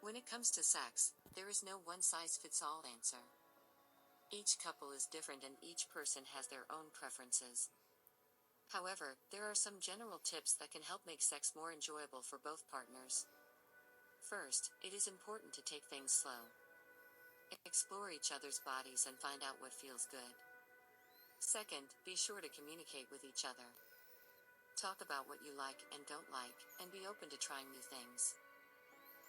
When it comes to sex, there is no one-size-fits-all answer. Each couple is different and each person has their own preferences. However, there are some general tips that can help make sex more enjoyable for both partners. First, it is important to take things slow. Explore each other's bodies and find out what feels good. Second, be sure to communicate with each other. Talk about what you like and don't like, and be open to trying new things.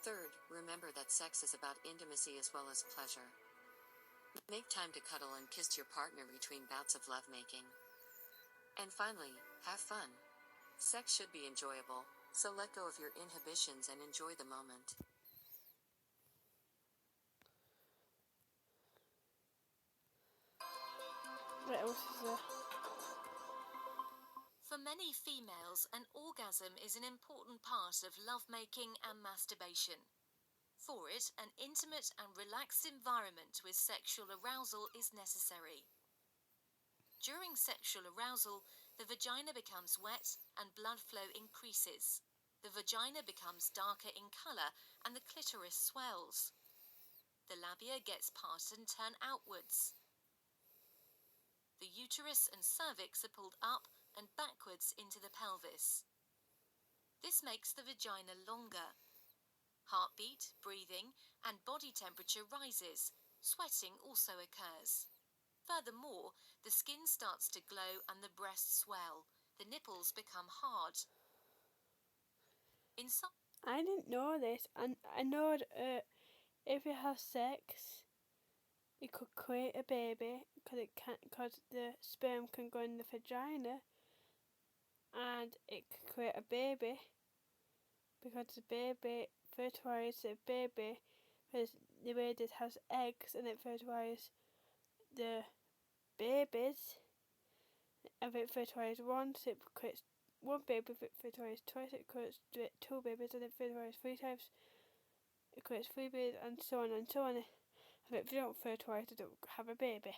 Third, remember that sex is about intimacy as well as pleasure. Make time to cuddle and kiss your partner between bouts of lovemaking. And finally, have fun. Sex should be enjoyable, so let go of your inhibitions and enjoy the moment. What else is there? For many females, an orgasm is an important part of lovemaking and masturbation. For it, an intimate and relaxed environment with sexual arousal is necessary. During sexual arousal, the vagina becomes wet and blood flow increases. The vagina becomes darker in colour and the clitoris swells. The labia gets parted and turn outwards. The uterus and cervix are pulled up and backwards into the pelvis. This makes the vagina longer. Heartbeat, breathing, and body temperature rises. Sweating also occurs. Furthermore, the skin starts to glow and the breasts swell. The nipples become hard. In some I didn't know this, and I know that if you have sex, you could create a baby because the sperm can go in the vagina, and it could create a baby because the baby fertilizes the baby because the baby has eggs and it fertilizes the babies. If it fertilizes once, it creates one baby. If it fertilizes twice, it creates two babies, and if it fertilizes three times, it creates three babies, and so on and so on. And if you don't fertilize, it don't have a baby.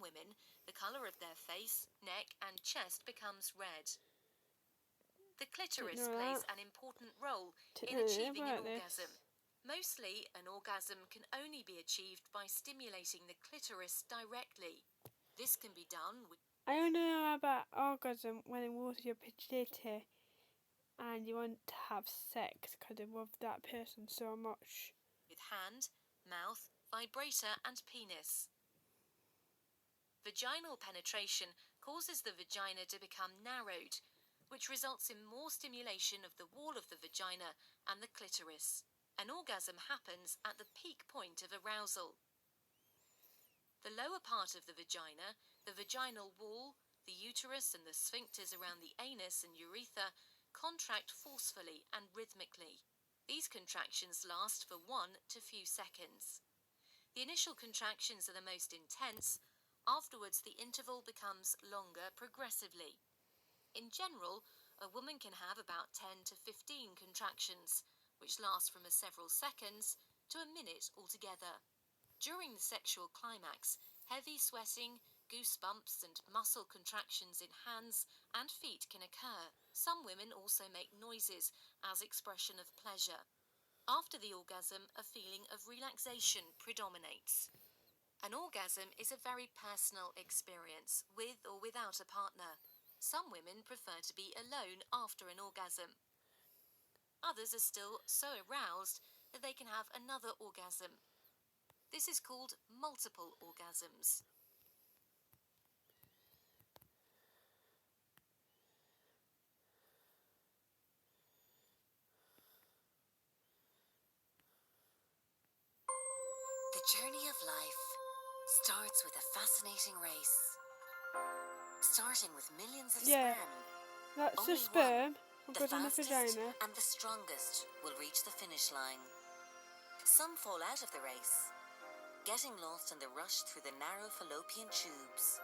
women, the colour of their face, neck, and chest becomes red. The clitoris plays an important role in achieving an orgasm. Mostly, an orgasm can only be achieved by stimulating the clitoris directly. This can be done with I only know about orgasm when it was your pituitary and you want to have sex because you love that person so much. hand, mouth, vibrator, and penis. Vaginal penetration causes the vagina to become narrowed, which results in more stimulation of the wall of the vagina and the clitoris. An orgasm happens at the peak point of arousal. The lower part of the vagina, the vaginal wall, the uterus and the sphincters around the anus and urethra contract forcefully and rhythmically. These contractions last for 1 to few seconds. The initial contractions are the most intense. Afterwards, the interval becomes longer progressively. In general, a woman can have about 10 to 15 contractions, which last from several seconds to a minute altogether. During the sexual climax, heavy sweating, goosebumps, and muscle contractions in hands and feet can occur. Some women also make noises as expression of pleasure. After the orgasm, a feeling of relaxation predominates. An orgasm is a very personal experience, with or without a partner. Some women prefer to be alone after an orgasm. Others are still so aroused that they can have another orgasm. This is called multiple orgasms. The journey of life starts with a fascinating race. Starting with millions of sperm. That's Only the sperm. one, Goes in the vagina. and the strongest will reach the finish line. Some fall out of the race, getting lost in the rush through the narrow fallopian tubes,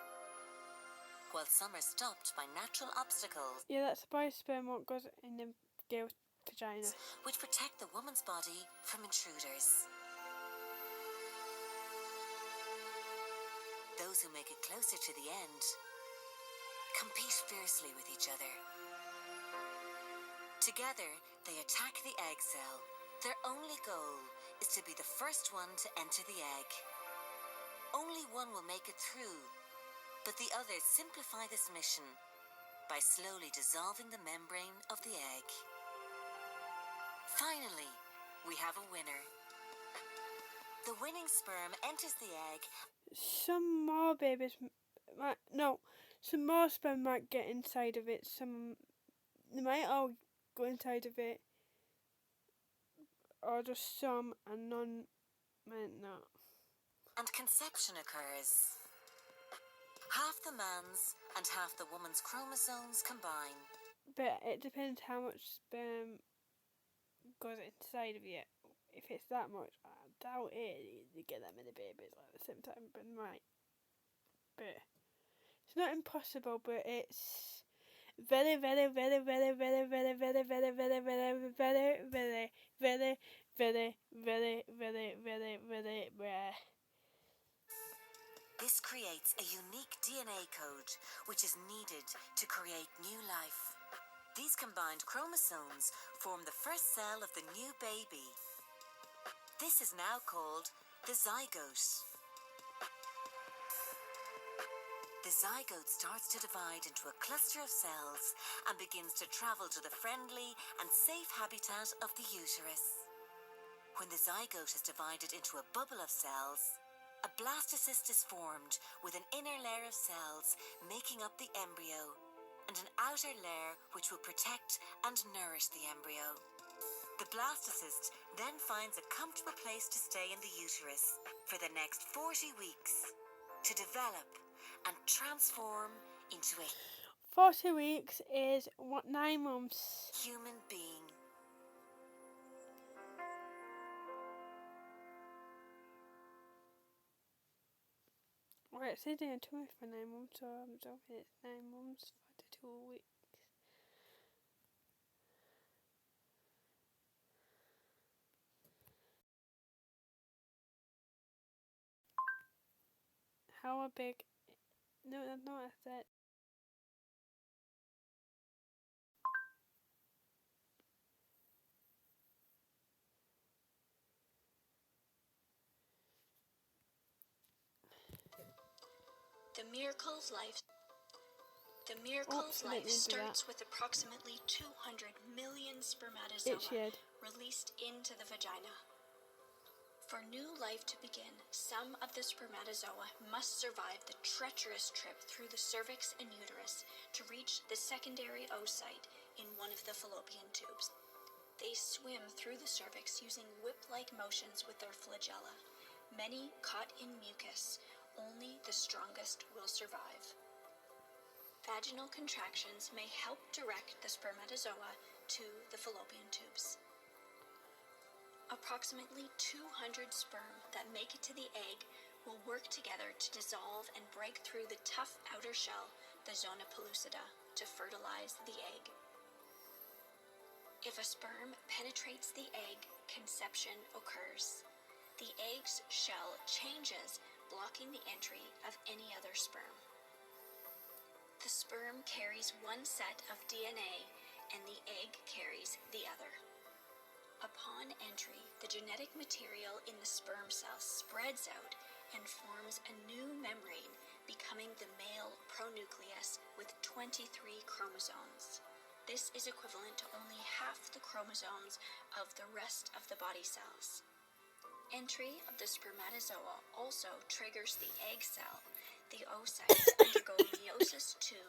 while some are stopped by natural obstacles. Yeah, that's why sperm won't go in the girl's vagina. Which protect the woman's body from intruders. Those who make it closer to the end compete fiercely with each other. Together, they attack the egg cell, Their only goal is to be the first one to enter the egg. Only one will make it through, but the others simplify this mission by slowly dissolving the membrane of the egg. Finally, we have a winner. The winning sperm enters the egg. Some more babies might, no, some more sperm might get inside of it. Some, they might all go inside of it, or just some, and none might not. And conception occurs. Half the man's and half the woman's chromosomes combine. But it depends how much sperm goes inside of you. If it's that much, I doubt it. You get that many babies at the same time, but might. But it's not impossible, but it's very, very, very, very, very, very, very, very, very, very, very, very, very, very, very, very, very, very rare. This creates a unique DNA code which is needed to create new life. These combined chromosomes form the first cell of the new baby. This is now called the zygote. The zygote starts to divide into a cluster of cells and begins to travel to the friendly and safe habitat of the uterus. When the zygote is divided into a bubble of cells, a blastocyst is formed with an inner layer of cells making up the embryo and an outer layer which will protect and nourish the embryo. The blastocyst then finds a comfortable place to stay in the uterus for the next 40 weeks to develop and transform into a 40 weeks is what, 9 months. human being. Well, it says anatomy for 9 months, so I'm talking it's 9 months, 42 weeks. How big? No, that's not what I said. The miracle of life. The miracle Oops, of I didn't life mean to do starts that. with approximately 200 million It spermatozoa should. released into the vagina. For new life to begin, some of the spermatozoa must survive the treacherous trip through the cervix and uterus to reach the secondary oocyte in one of the fallopian tubes. They swim through the cervix using whip-like motions with their flagella. Many caught in mucus, only the strongest will survive. Vaginal contractions may help direct the spermatozoa to the fallopian tubes. Approximately 200 sperm that make it to the egg will work together to dissolve and break through the tough outer shell, the zona pellucida, to fertilize the egg. If a sperm penetrates the egg, conception occurs. The egg's shell changes, blocking the entry of any other sperm. The sperm carries one set of DNA and the egg carries the other. Upon entry, the genetic material in the sperm cell spreads out and forms a new membrane, becoming the male pronucleus with 23 chromosomes. This is equivalent to only half the chromosomes of the rest of the body cells. Entry of the spermatozoa also triggers the egg cell. The oocytes undergo meiosis II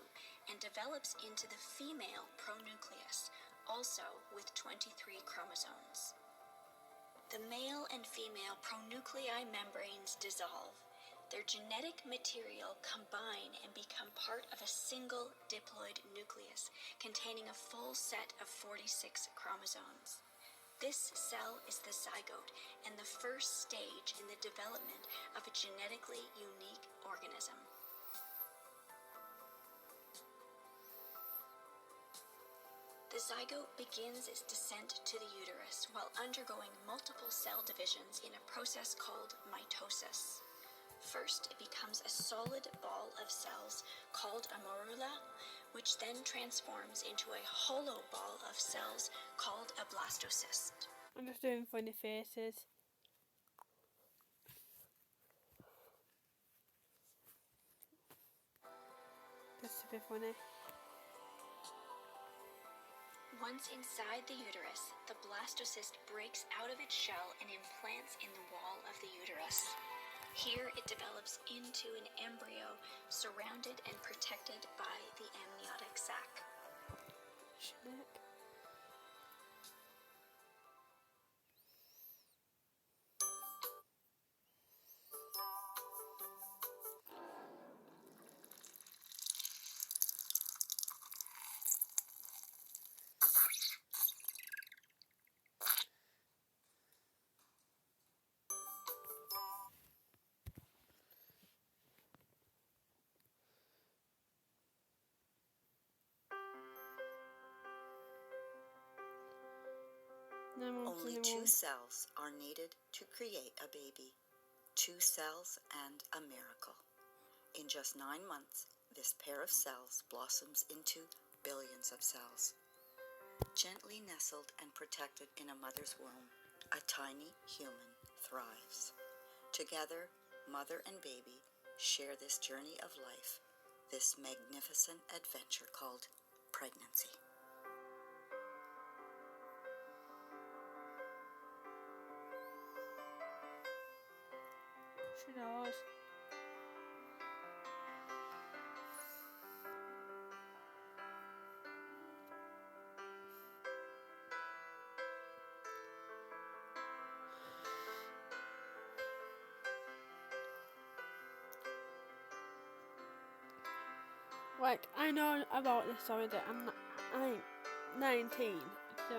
and develops into the female pronucleus, also with 23 chromosomes. The male and female pronuclei membranes dissolve. Their genetic material combine and become part of a single diploid nucleus containing a full set of 46 chromosomes. This cell is the zygote and the first stage in the development of a genetically unique organism. The zygote begins its descent to the uterus while undergoing multiple cell divisions in a process called mitosis. First, it becomes a solid ball of cells called a morula, which then transforms into a hollow ball of cells called a blastocyst. I'm just doing funny faces. Just to be funny. Once inside the uterus, the blastocyst breaks out of its shell and implants in the wall of the uterus. Here it develops into an embryo surrounded and protected by the amniotic sac. Schnick. Only 2 cells are needed to create a baby. 2 cells and a miracle. In just 9 months, this pair of cells blossoms into billions of cells. Gently nestled and protected in a mother's womb, a tiny human thrives. Together, mother and baby share this journey of life, this magnificent adventure called pregnancy. She knows. Like, I know about this already. I'm 19, so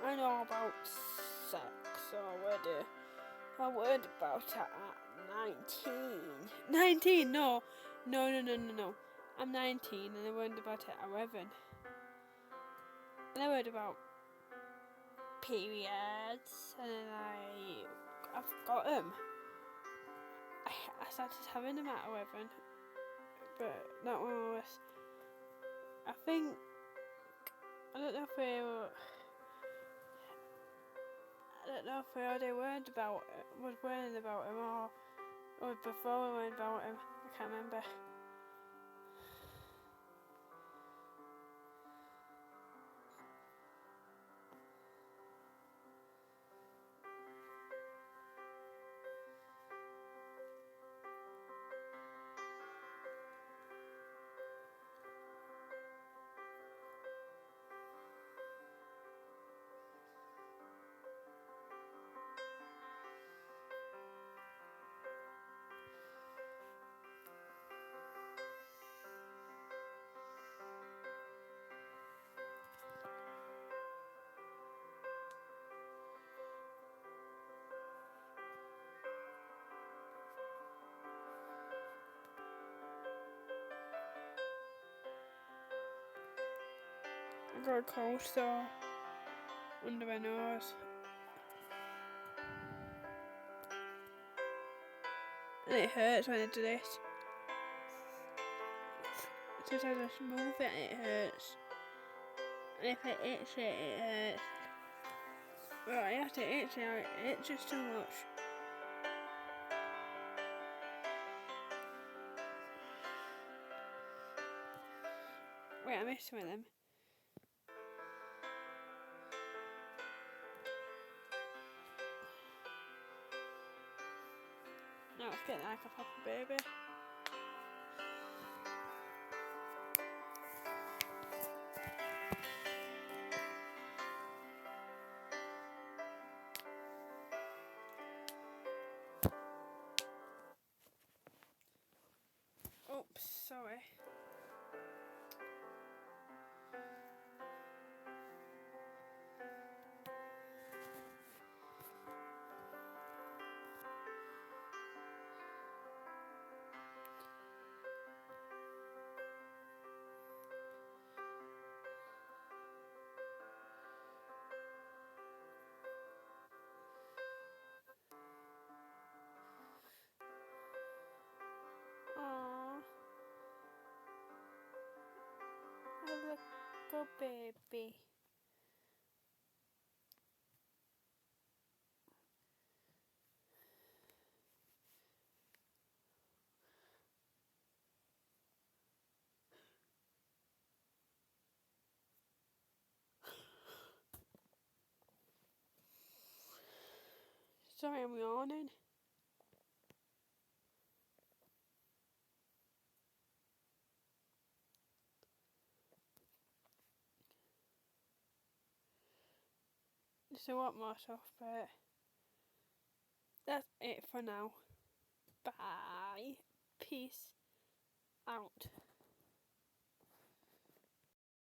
I know about sex already. I learned about it at 19. 19, no. I'm 19 and I learned about it at 11. And I learned about periods and then I've got them. I started having them at 11. But not when I was, I think, I don't know if we already learned about it, was learning about him or before we learned about him, I can't remember. I got a cold sore under my nose. And it hurts when I do this. Just as I just move it, it hurts. And if I itch it, it hurts. Well, I have to itch it, it itches too much. Wait, I missed one of them. Now it's getting like a proper baby. Oops, sorry. Aww. A little baby. Sorry, I'm yawning. There's a lot more stuff, but that's it for now. Bye. Peace out.